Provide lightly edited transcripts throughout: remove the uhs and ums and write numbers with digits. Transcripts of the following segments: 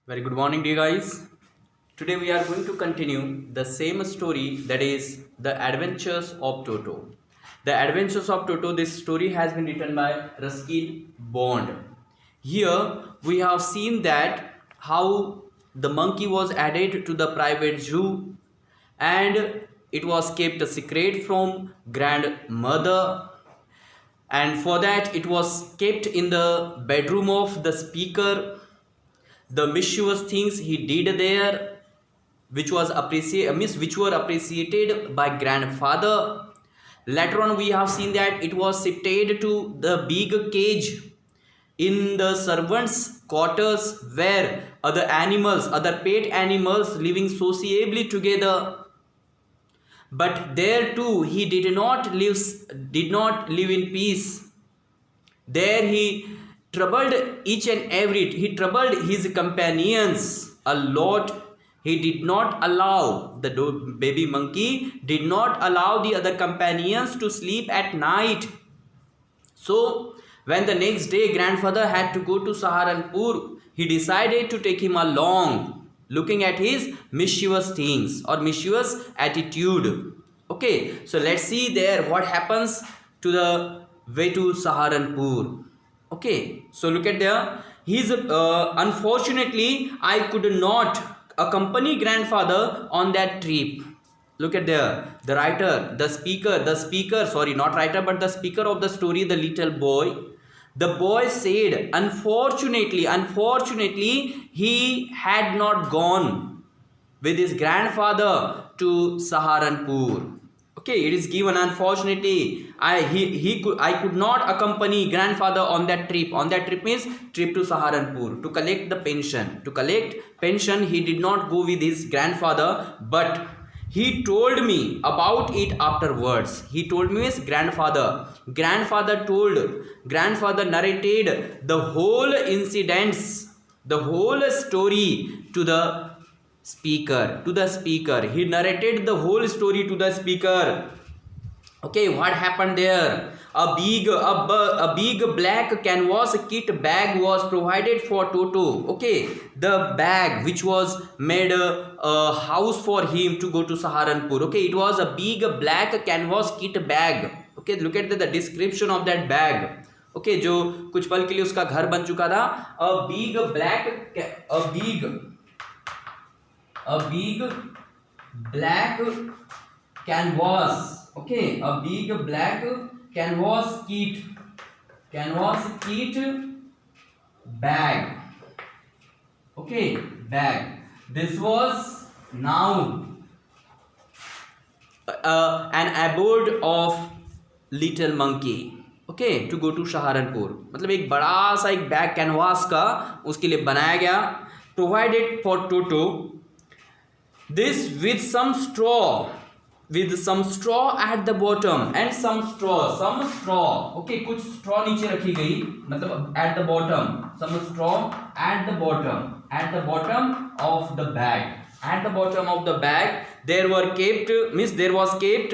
Very good morning, dear guys. Today we are going to continue the same story, that is the Adventures of Toto. The Adventures of Toto, this story has been written by Ruskin Bond. Here we have seen that how the monkey was added to the private zoo and it was kept a secret from grandmother, and for that it was kept in the bedroom of the speaker. The mischievous things he did there, which were appreciated by grandfather. Later on we have seen that it was shifted to the big cage in the servants quarters, where other pet animals living sociably together. But there too he did not live in peace. There he troubled his companions a lot. He did not allow baby monkey did not allow the other companions to sleep at night. So when the next day grandfather had to go to Saharanpur, he decided to take him along, looking at his mischievous things or mischievous attitude. Okay, so let's see there what happens to the way to Saharanpur. Okay, so look at there. He's unfortunately I could not accompany grandfather on that trip. Look at there. The speaker, sorry, not writer, but the speaker of the story, the little boy. The boy said, unfortunately, he had not gone with his grandfather to Saharanpur. Okay, it is given, unfortunately I could not accompany grandfather on that trip. On that trip means trip to Saharanpur to collect the pension. To collect pension, he did not go with his grandfather, but he told me about it afterwards. He told me his grandfather. Grandfather narrated the whole incidents, the whole story to the speaker. He narrated the whole story to the speaker. Okay, what happened there? A big black canvas kit bag was provided for Toto. Okay, the bag which was made a house for him to go to Saharanpur. Okay, it was a big black canvas kit bag. Okay, look at the description of that bag. Okay, जो कुछ पल के लिए उसका घर बन चुका था. A big black canvas. Okay, a big black canvas kit bag. Okay, bag. This was now an abode of little monkey. Okay, to go to Saharanpur. मतलब एक बड़ा सा एक बैग कैनवास का उसके लिए बनाया गया, provided for Toto. This with some straw at the bottom and some straw. Okay, कुछ straw नीचे रखी गई, मतलब at the bottom, some straw at the bottom of the bag. At the bottom of the bag there was kept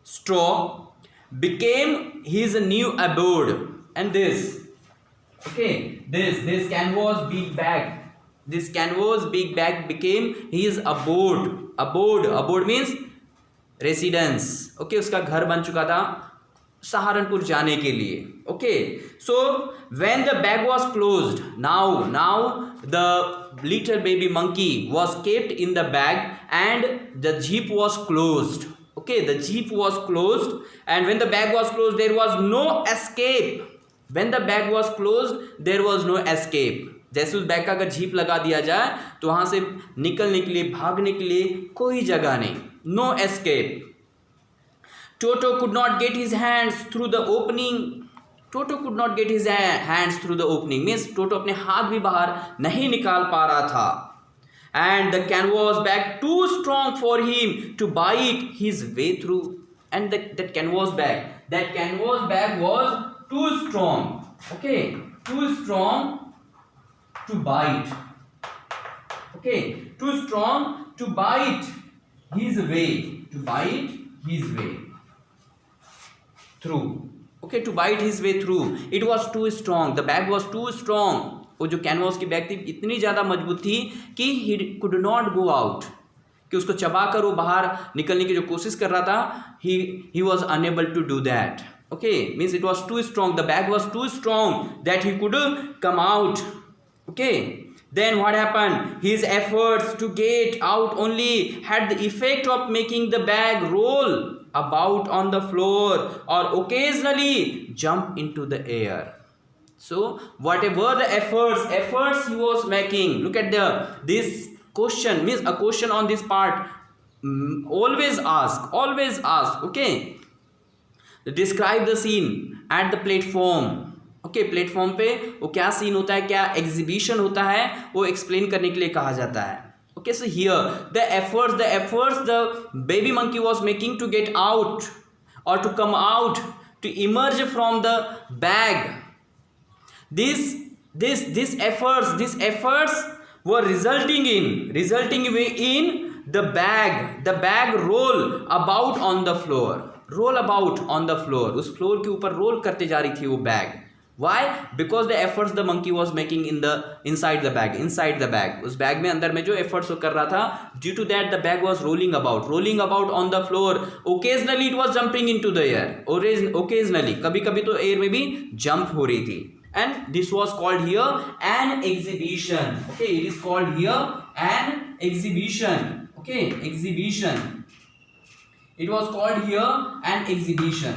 straw, became his new abode. And this, okay, this canvas big bag became his abode means residence. Okay, उसका घर बन चुका था सहारनपुर जाने के लिए. Okay, so when the bag was closed, now the little baby monkey was kept in the bag and the jeep was closed. Okay, the jeep was closed, and when the bag was closed there was no escape. जैसे उस bag का अगर jeep लगा दिया जाए तो वहां से निकलने के लिए, भागने के लिए कोई जगह नहीं. No escape. Toto could not get his hands through the opening. Means Toto अपने हाथ भी बाहर नहीं निकाल पा रहा था. And the canvas bag too strong for him to bite his way through. And that canvas bag was too strong. Okay, too strong to bite. Okay, too strong to bite his way through. Okay, to bite his way through. It was too strong. The bag was too strong वो जो canvas की bag थी इतनी ज़्यादा मजबूत थी कि he could not go out, कि उसको चबाकर वो बाहर निकलने की जो कोशिश कर रहा था, he was unable to do that. Okay, means it was too strong, the bag was too strong that he could come out. Okay, then what happened? His efforts to get out only had the effect of making the bag roll about on the floor or occasionally jump into the air. So whatever the efforts he was making, look at this question, means a question on this part, always ask. Okay, describe the scene at the platform. Okay, platform पे वो क्या scene होता है, क्या exhibition होता है, वो explain करने के लिए कहा जाता है. Okay, so here the efforts the baby monkey was making to get out और to come out, to emerge from the bag. These efforts were resulting in the bag roll about on the floor. उस floor के ऊपर role करते जा रही थी वो bag. Why? Because the efforts the monkey was making inside the bag. उस bag में अंदर में जो efforts वो कर रहा था, due to that the bag was rolling about on the floor. Occasionally it was jumping into the air. Occasionally, कभी-कभी तो एयर में भी जंप हो रही थी. And this was called here an exhibition. Okay, it is called here an exhibition. Okay, exhibition. It was called here an exhibition.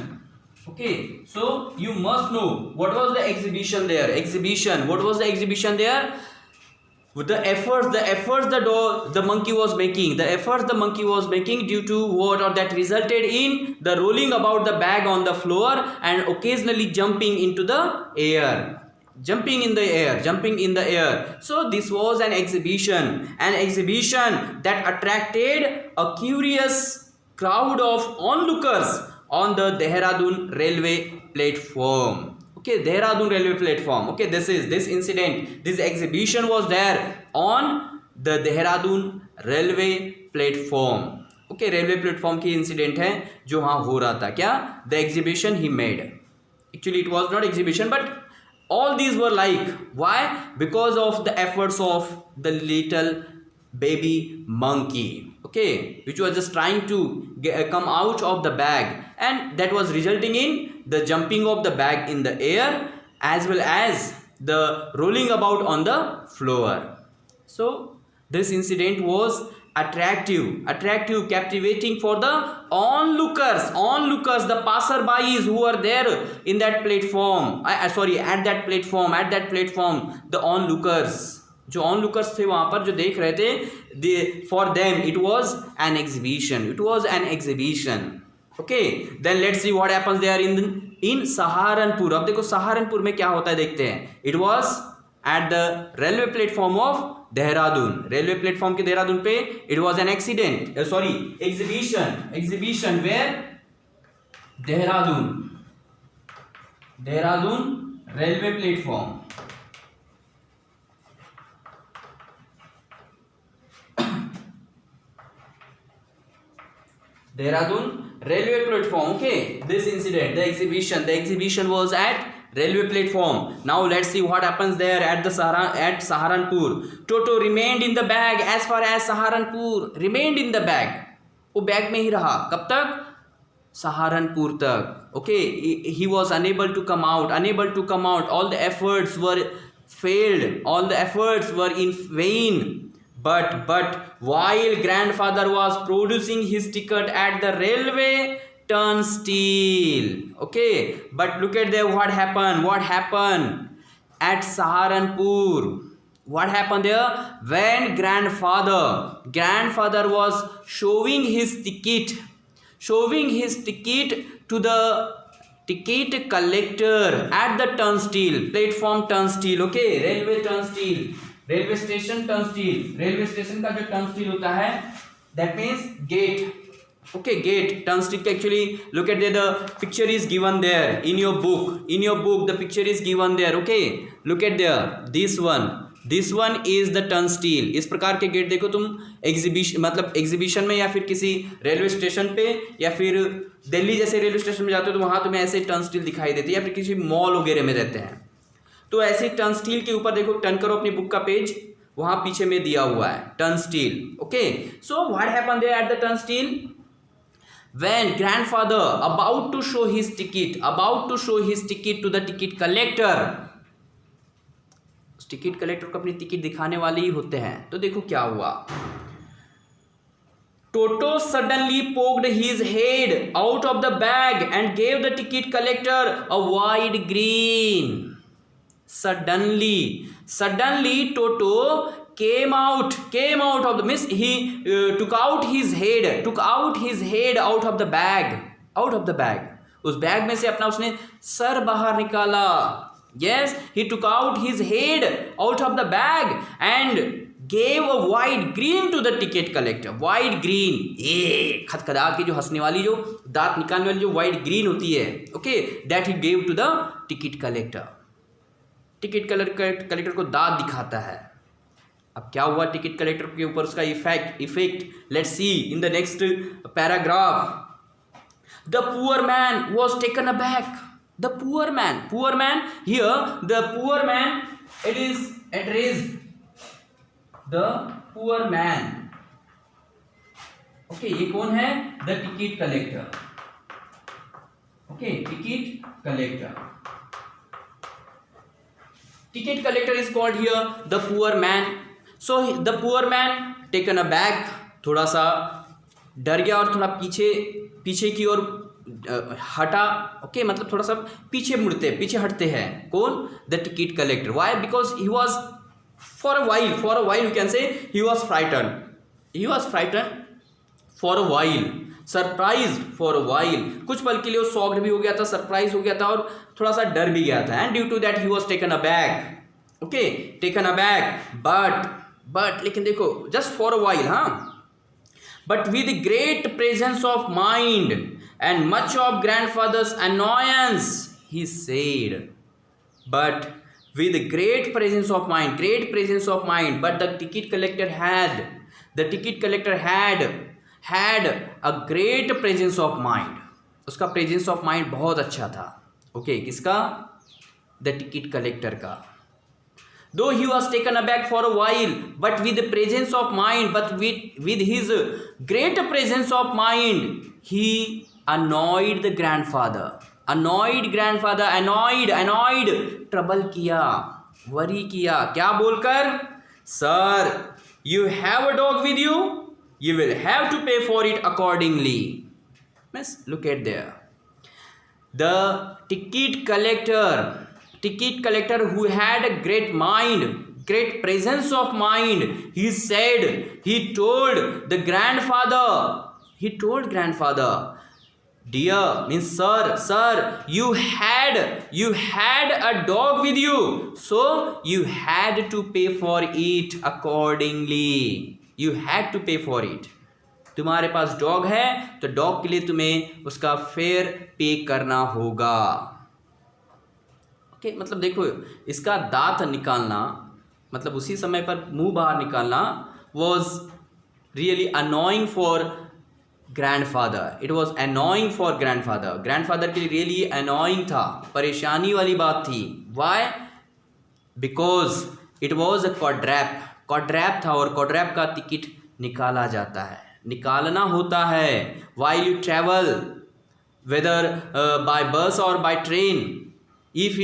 Okay, so you must know what was the exhibition there. What was the exhibition there? With the efforts the monkey was making, due to what, or that resulted in the rolling about the bag on the floor and occasionally jumping into the air. Jumping in the air. So this was an exhibition that attracted a curious crowd of onlookers on the Dehradun railway platform. Okay, Dehradun railway platform. Okay, this exhibition was there on the Dehradun railway platform. Okay, railway platform की incident है जो वहाँ हो रहा था. क्या? The exhibition he made. Actually, it was not exhibition, but all these were like, why? Because of the efforts of the little baby monkey. Okay, which was just trying to come out of the bag, and that was resulting in the jumping of the bag in the air as well as the rolling about on the floor. So this incident was attractive, captivating for the onlookers, the passerbys who were there in that platform. At that platform, the onlookers, जो onlookers थे वहाँ पर जो देख रहे थे, for them it was an exhibition. Okay, then let's see what happens there in Saharanpur. अब देखो सहारनपुर में क्या होता है देखते हैं. It was at the railway platform of Dehradun. Railway platform के देहरादून पे it was an exhibition where Dehradun railway platform. Dehradun railway platform. Okay, this incident, the exhibition was at railway platform. Now let's see what happens there at Saharanpur. Toto remained in the bag as far as Saharanpur. Remained in the bag. वो bag में ही रहा. कब तक? सहारनपुर तक. Okay, he was unable to come out. All the efforts were failed. All the efforts were in vain. But while grandfather was producing his ticket at the railway turnstile. Okay, but look at there what happened at Saharanpur. What happened there? When grandfather was showing his ticket to the ticket collector at the turnstile, platform turnstile. Okay, railway turnstile, railway station turnstile. Railway station का जो turnstile होता है, that means gate. Okay, gate, turnstile. Actually, look at there, the picture is given there in your book. The picture is given there. Okay, look at there, this one is the turnstile. इस प्रकार के gate देखो तुम exhibition में या फिर किसी railway station पे या फिर दिल्ली जैसे रेलवे स्टेशन में जाते हो तो वहाँ तुम्हें ऐसे टर्नस्टील दिखाई देते हैं, या फिर किसी मॉल वगैरह में रहते हैं. तो ऐसे टर्न स्टील के ऊपर देखो, टर्न करो अपनी बुक का पेज, वहां पीछे में दिया हुआ है turnstile. Okay, so what happened there at the turnstile? When grandfather about to show his ticket to the ticket collector, ticket collector को अपनी टिकट दिखाने वाले ही होते हैं. तो देखो क्या हुआ. Toto suddenly poked his head out of the bag and gave the ticket collector a wide grin. Suddenly Toto came out of the mist. He took out his head out of the bag. उस bag में से अपना उसने sir बाहर निकाला. Yes, he took out his head out of the bag and gave a wide grin to the ticket collector. Wide grin, ये खदखदा के जो हंसने वाली, जो दांत निकालने वाली जो wide grin होती है, okay, that he gave to the ticket collector. Ticket collector को दांत दिखाता है. अब क्या हुआ टिकट कलेक्टर के ऊपर, उसका effect let's see in the next paragraph. The poor man was taken aback. The poor man here, the poor man, it is addressed the poor man. Okay, ये कौन है? The ticket collector. Okay, ticket collector. Ticket collector is called here the poor man. So the poor man taken aback, थोड़ा सा डर गया और थोड़ा पीछे की ओर हटा. ओके, मतलब थोड़ा सा पीछे हटते हैं. कौन? The ticket collector. Why? Because he was for a while you can say he was frighten for a while, surprise for a while. कुछ पल के लिए वो शॉक्ड भी हो गया था, सरप्राइज हो गया था और थोड़ा सा डर भी गया था. And due to that he was taken aback. Okay, taken aback, but लेकिन देखो, जस्ट फॉर अ वाइल, हाँ, but with great presence of mind and much of grandfather's annoyance, he said. But with great presence of mind, but the ticket collector had a great presence of mind. उसका presence of mind बहुत अच्छा था. Okay, किसका? The ticket collector का. Though he was taken aback for a while, but with the presence of mind, but with his great presence of mind, he annoyed the grandfather. Annoyed, trouble किया, worry किया. क्या बोलकर? Sir, you have a dog with you, you will have to pay for it accordingly. Miss, look at there. The ticket collector who had a great mind, great presence of mind, he told grandfather, dear, means sir, you had a dog with you, so you had to pay for it accordingly. You had to pay for it. तुम्हारे पास dog है तो dog के लिए तुम्हें उसका fair पे करना होगा. ओके, मतलब देखो, इसका दांत निकालना, मतलब उसी समय पर मुंह बाहर निकालना was really annoying for grandfather. It was annoying for grandfather के लिए रियली अनोइंग था, परेशानी वाली बात थी. Why? Because it was a quadruped था, और कॉड्रैप का टिकट निकालना होता है. While you travel whether by bus और by train, if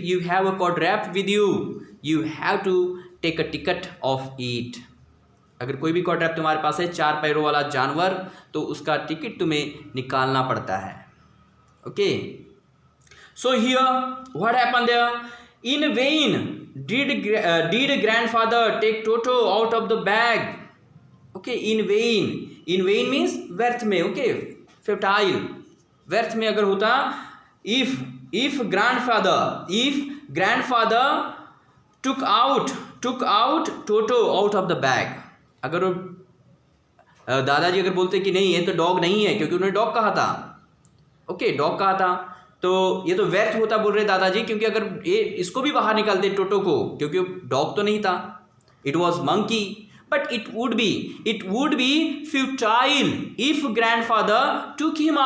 you have a quadruped with you have to take a ticket of it. अगर कोई भी quadruped तुम्हारे पास है, 4 पैरों वाला जानवर, तो उसका टिकट तुम्हें निकालना पड़ता है. Okay, so here what happened there? In vain did grandfather take Toto out of the bag. Okay, in vain means व्यर्थ में. ओके, futile, व्यर्थ में अगर होता. if grandfather took out Toto out of the bag, अगर दादाजी अगर बोलते कि नहीं, ये तो डॉग नहीं है, क्योंकि उन्होंने डॉग कहा था. ओके, डॉग कहा था, तो ये तो व्यर्थ होता बोल रहे दादाजी, क्योंकि अगर ये इसको भी बाहर निकालते टोटो को, क्योंकि डॉग तो नहीं था, it was monkey. But it would be futile if grandfather took him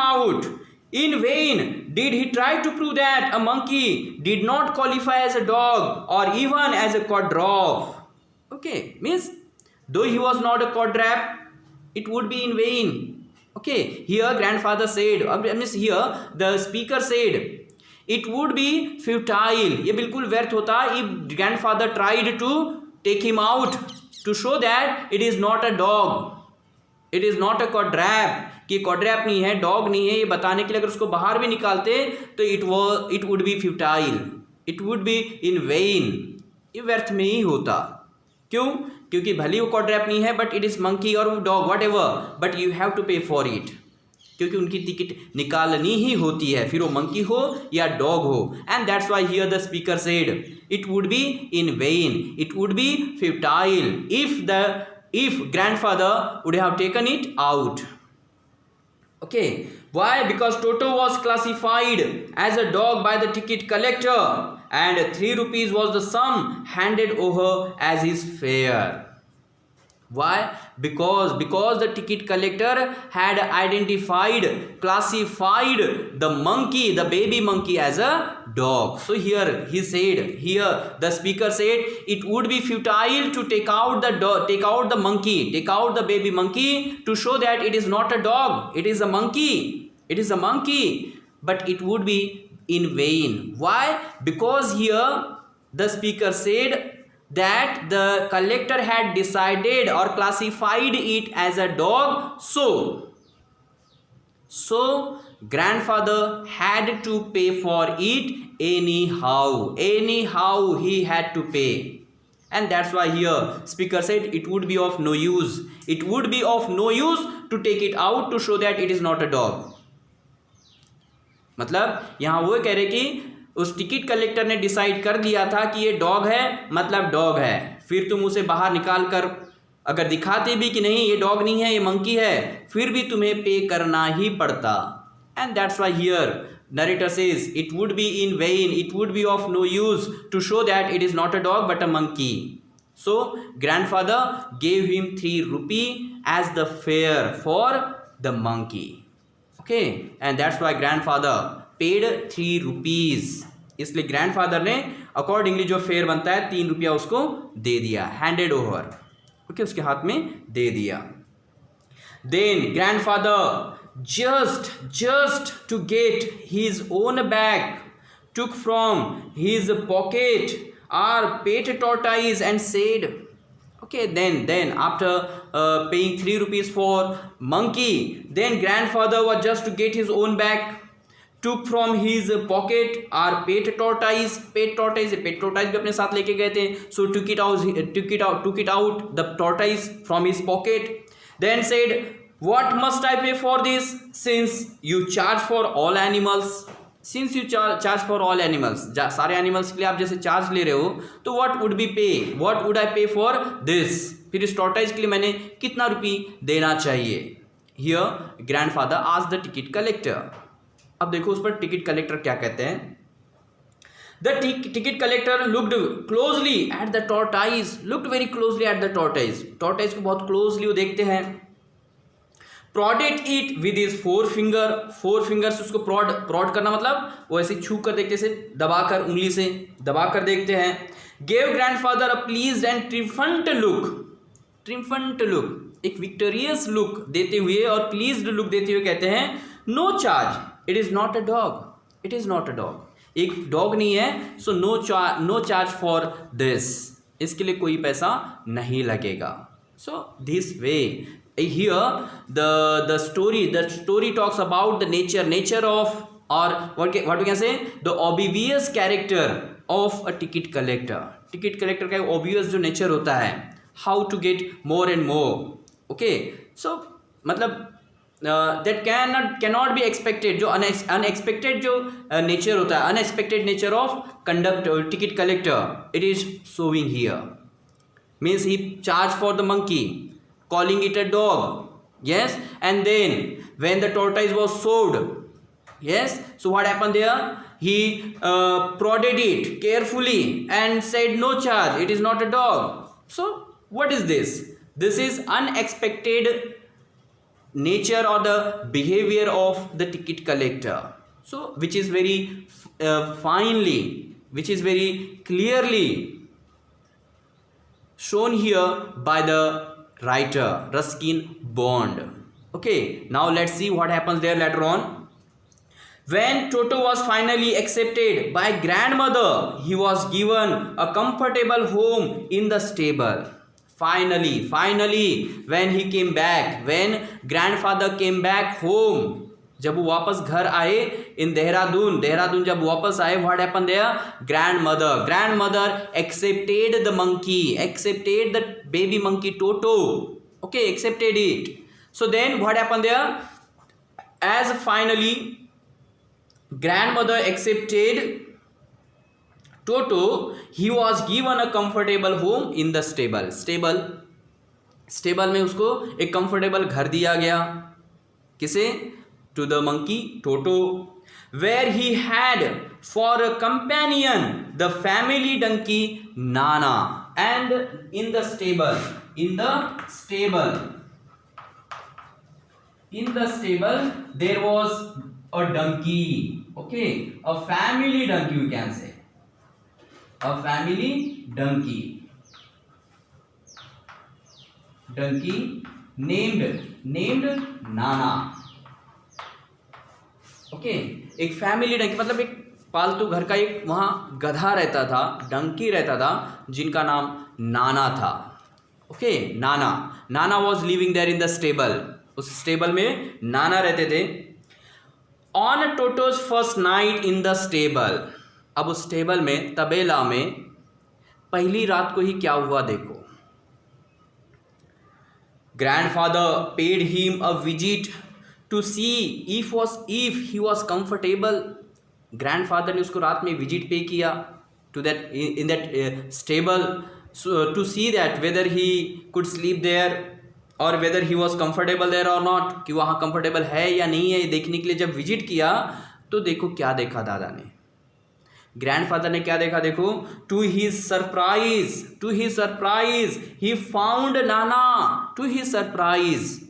out In vain did he try to prove that a monkey did not qualify as a dog or even as a quadruped. Okay, means though he was not a quadruped, it would be in vain. Okay, here grandfather said, means here the speaker said, it would be futile, ये बिल्कुल व्यर्थ होता if grandfather tried to take him out to show that it is not a dog, it is not a quadruped, कि quadruped नहीं है, dog नहीं है, ये बताने के लिए अगर उसको बाहर भी निकालते तो it would be futile, it would be in vain, ये व्यर्थ में ही होता. क्यों? क्योंकि भले वो quadruped नहीं है, बट इट इज मंकी और वो dog whatever, but you have to pay for it, क्योंकि उनकी टिकट निकालनी ही होती है, फिर वो मंकी हो या डॉग हो. And that's why here the speaker said it would be in when, it would be futile if grandfather would have taken it out. Okay, why? Because Toto was classified as a dog by the ticket collector and 3 rupees was the sum handed over as his fare. Why? Because the ticket collector had classified the monkey, the baby monkey, as a dog. So here he said, here the speaker said, it would be futile to take out the monkey, take out the baby monkey to show that it is not a dog, it is a monkey, but it would be in vain. Why? Because here the speaker said that the collector had decided or classified it as a dog, so grandfather had to pay for it anyhow he had to pay. And that's why here speaker said it would be of no use, to take it out to show that it is not a dog. मतलब यहाँ वो कह रहे कि उस ticket collector ने decide कर दिया था कि ये डॉग है, मतलब डॉग है, फिर तुम उसे बाहर निकाल कर अगर दिखाते भी कि नहीं ये डॉग नहीं है, ये मंकी है, फिर भी तुम्हें पे करना ही पड़ता. And that's why here narrator says it would be in vain, it would be of no use to show that it is not a dog but a monkey. So grandfather gave him 3 rupee as the fare for the monkey. Okay, and that's why grandfather paid 3 rupees. इसलिए grandfather ने accordingly जो fair बनता है 3 रुपया उसको दे दिया, handed over. Okay, उसके हाथ में दे दिया. Then grandfather just to get his own bag took from his pocket our pet tortoise and said, okay, then after paying 3 rupees for monkey, then grandfather was just to get his own bag, took from his pocket our pet tortoise भी अपने साथ लेके गए थे. So took it out the tortoise from his pocket, then said, what must I pay for this, since you charge for all animals? सारे animals के लिए आप जैसे चार्ज ले रहे हो, तो what would I pay for this? फिर इस टॉर्टाइज के लिए मैंने कितना रुपये देना चाहिए? Here grandfather asked the ticket collector. अब देखो उस पर टिकट कलेक्टर क्या कहते हैं. The ticket collector looked closely at the tortoise, tortoise को बहुत क्लोजली वो देखते हैं. prodded it with his four fingers उसको prod करना मतलब वो ऐसे छू कर देखते से दबाकर, उंगली से दबाकर देखते हैं. gave grandfather a pleased and triumphant look, एक विक्टोरियस लुक देते हुए और प्लीज्ड लुक देते हुए कहते हैं, no charge, it is not a dog, एक डॉग नहीं है, so no charge for this, इसके लिए कोई पैसा नहीं लगेगा. So this way here the story talks about the nature of, or what we can say, the obvious character of a ticket collector का obvious जो nature होता है, how to get more and more. okay, so मतलब that cannot be expected, जो unexpected जो nature होता है, unexpected nature of ticket collector, it is showing here. Means he charged for the monkey, calling it a dog, yes, and then when the tortoise was sold, yes, so what happened there, he prodded it carefully and said no charge, it is not a dog. So what is this is unexpected nature or the behavior of the ticket collector. So which is very which is very clearly shown here by the writer Ruskin Bond. Okay, now let's see what happens there later on. When Toto was finally accepted by grandmother, he was given a comfortable home in the stable. Finally, when he came back, when grandfather came back home, जब वो वापस घर आए इन देहरादून जब वापस आए, what happened there? Grandmother accepted the monkey, accepted the baby monkey Toto. Okay, accepted it. So then what happened there? As finally grandmother accepted Toto, he was given a comfortable home in the stable. Stable में उसको एक comfortable घर दिया गया. किसे? To the monkey Toto, where he had for a companion the family donkey Nana. And in the stable there was a donkey. Okay, a family donkey, we can say a family donkey named Nana. Okay, एक family Dunki मतलब एक पालतू घर का एक वहाँ गधा रहता था, डंकी रहता था, जिनका नाम नाना था. Okay, Nana was living there in the stable. उस स्टेबल में नाना रहते थे. On Toto's first night in the stable. अब उस स्टेबल में, तबेला में पहली रात को ही क्या हुआ देखो. Grandfather paid him a visit to see if he was comfortable. Grandfather ने उसको रात में विजिट पे किया to that in that stable, so to see that whether he could sleep there or whether he was comfortable there or not, कि वहाँ comfortable है या नहीं है, देखने के लिए जब विजिट किया तो देखो क्या देखा दादा ने, ग्रैंडफादर ने क्या देखा देखो. To his surprise he found Nana. To his surprise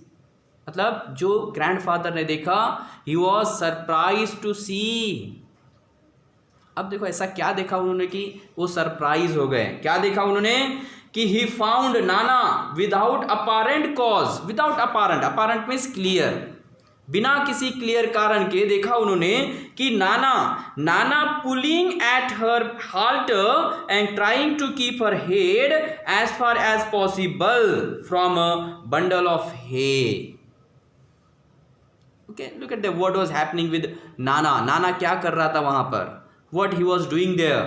मतलब जो ग्रैंडफादर ने देखा, he was surprise to see. अब देखो ऐसा क्या देखा उन्होंने कि वो सरप्राइज हो गए. क्या देखा उन्होंने कि he found Nana without apparent cause. Without apparent means clear, बिना किसी क्लियर कारण के देखा उन्होंने कि Nana pulling at her halter and trying to keep her head as far as possible from a bundle of hay. Okay, look at what was happening with Nana क्या कर रहा था वहाँ पर. What he was doing there,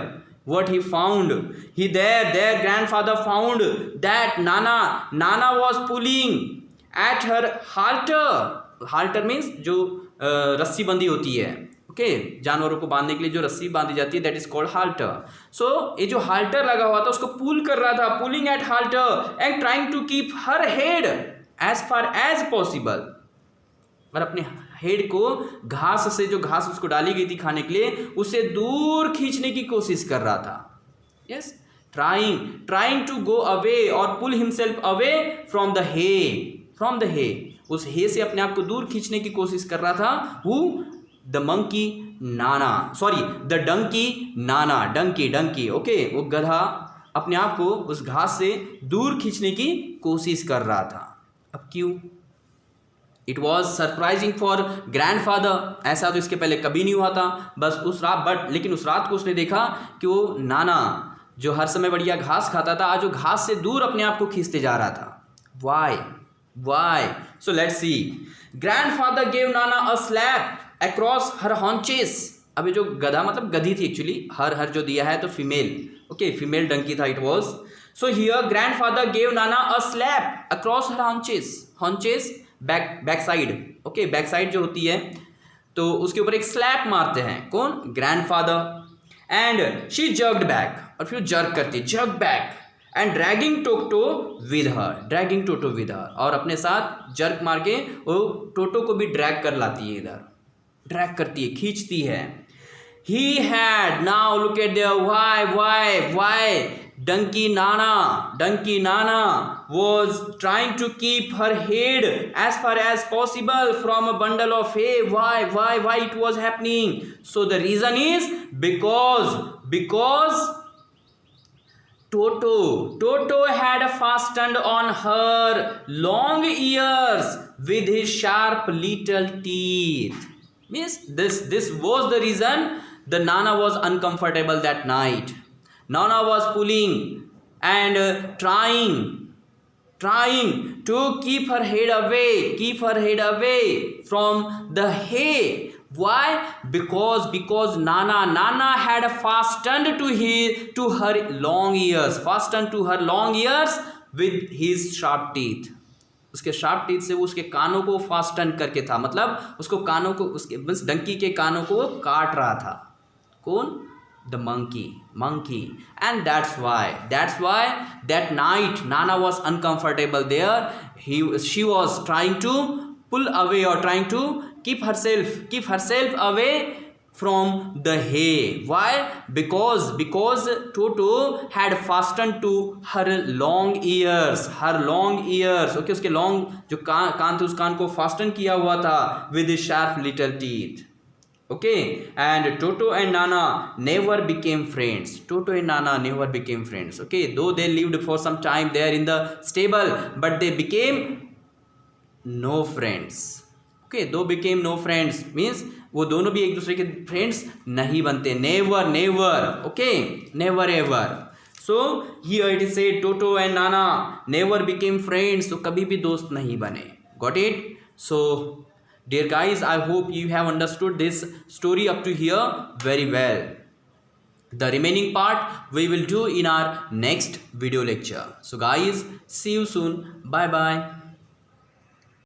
what he found. He there grandfather found that Nana was pulling at her halter means जो रस्सी बंदी होती है. ओके, जानवरों को बांधने के लिए जो रस्सी बांधी जाती है, दैट इज कॉल्ड हाल्टर. सो ये जो हाल्टर लगा हुआ था उसको पुल कर रहा था, pulling at halter and trying to keep her head as far as possible. और अपने हेड को घास से, जो घास उसको डाली गई थी खाने के लिए, उसे दूर खींचने की कोशिश कर रहा था. Yes, trying to go away और pull himself away from the hay. उस हे से अपने आप को दूर खींचने की कोशिश कर रहा था. Who? The monkey Nana, sorry the Dunki Nana. Dunki okay, वो गधा अपने आप को उस घास से दूर खींचने की कोशिश कर रहा था. अब क्यों? It was surprising for grandfather. ऐसा तो इसके पहले कभी नहीं हुआ था. बस उस रात लेकिन उस रात को उसने देखा कि वो नाना जो हर समय बढ़िया घास खाता था, आज वो घास से दूर अपने आप को खींचते जा रहा था. Why? So let's see. Grandfather gave Nana a slap across her haunches. अब ये जो गधा मतलब गधी थी एक्चुअली, हर जो दिया है तो फीमेल. ओके, फीमेल डंकी था it was. So here grandfather gave Nana a slap across her haunches back side. Okay, back side जो होती है तो उसके ऊपर एक स्लैप मारते हैं. कौन? Grandfather. And she jerked back, और फिर जर्क करती, jerk back and dragging toto with her. और अपने साथ जर्क मार के वो टोटो को भी ड्रैग कर लाती है, इधर ड्रैग करती है, खींचती है. He had, now look at there, why Donkey Nana was trying to keep her head as far as possible from a bundle of hay. Why it was happening? So the reason is because Toto had fastened on her long ears with his sharp little teeth. Means this was the reason the Nana was uncomfortable that night. Nana was pulling and trying to keep her head away from the hay. Why? Because Nana had fastened to her long ears with his sharp teeth. उसके sharp teeth से वो उसके कानों को fasten करके था, मतलब उसको कानों को, उसके बस डंकी के कानों को काट रहा था. कौन? The monkey. And that's why that night Nana was uncomfortable there. She was trying to pull away or trying to keep herself away from the hay. Why? Because Toto had fastened to her long ears. Okay, उसके long जो कान थे उस कान को fasten किया हुआ था with his sharp little teeth. Okay, and Toto and Nana never became friends. Okay, though they lived for some time there in the stable, but they became no friends. Okay, though became no friends means वो दोनों भी एक दूसरे के friends नहीं बनते. Never. Okay, never ever. So here it is said Toto and Nana never became friends. So कभी भी दोस्त नहीं बने. Got it? So dear guys, I hope you have understood this story up to here very well. The remaining part we will do in our next video lecture. So guys, see you soon. Bye bye.